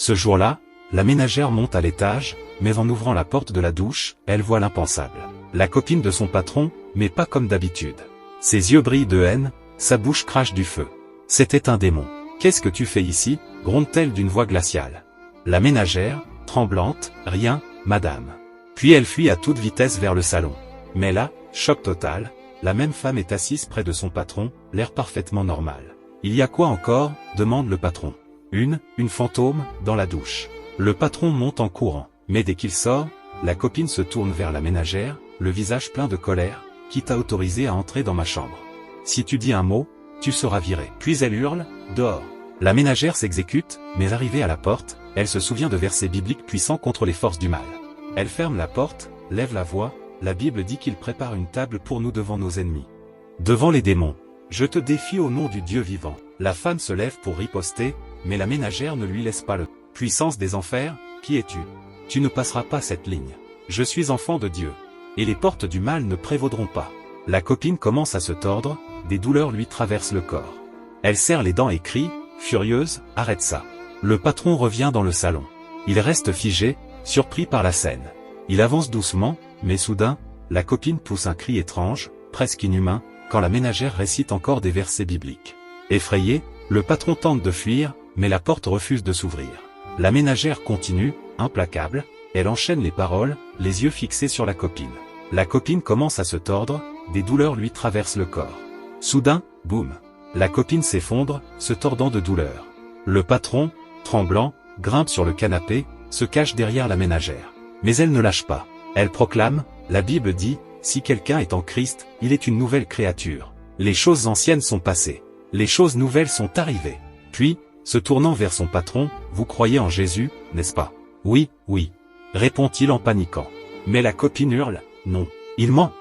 Ce jour-là, la ménagère monte à l'étage, mais en ouvrant la porte de la douche, elle voit l'impensable. La copine de son patron, mais pas comme d'habitude. Ses yeux brillent de haine, sa bouche crache du feu. C'était un démon. « Qu'est-ce que tu fais ici ?» gronde-t-elle d'une voix glaciale. La ménagère, tremblante, « Rien, madame. » Puis elle fuit à toute vitesse vers le salon. Mais là, choc total, la même femme est assise près de son patron, l'air parfaitement normal. « Il y a quoi encore ?» demande le patron. Une fantôme, dans la douche. Le patron monte en courant, mais dès qu'il sort, la copine se tourne vers la ménagère, le visage plein de colère, « Qui t'a autorisé à entrer dans ma chambre? Si tu dis un mot, tu seras viré. » Puis elle hurle, « Dehors !» La ménagère s'exécute, mais arrivée à la porte, elle se souvient de versets bibliques puissants contre les forces du mal. Elle ferme la porte, lève la voix, la Bible dit qu'il prépare une table pour nous devant nos ennemis. Devant les démons. Je te défie au nom du Dieu vivant. La femme se lève pour riposter, mais la ménagère ne lui laisse pas le « Puissance des enfers, qui es-tu? Tu ne passeras pas cette ligne. Je suis enfant de Dieu. Et les portes du mal ne prévaudront pas. » La copine commence à se tordre, des douleurs lui traversent le corps. Elle serre les dents et crie, furieuse, « Arrête ça !» Le patron revient dans le salon. Il reste figé, surpris par la scène. Il avance doucement, mais soudain, la copine pousse un cri étrange, presque inhumain, quand la ménagère récite encore des versets bibliques. Effrayé, le patron tente de fuir, mais la porte refuse de s'ouvrir. La ménagère continue, implacable, elle enchaîne les paroles, les yeux fixés sur la copine. La copine commence à se tordre, des douleurs lui traversent le corps. Soudain, boum! La copine s'effondre, se tordant de douleur. Le patron, tremblant, grimpe sur le canapé, se cache derrière la ménagère. Mais elle ne lâche pas. Elle proclame, la Bible dit, si quelqu'un est en Christ, il est une nouvelle créature. Les choses anciennes sont passées. Les choses nouvelles sont arrivées. Puis, se tournant vers son patron, vous croyez en Jésus, n'est-ce pas? Oui, oui, répond-il en paniquant. Mais la copine hurle, non, il ment.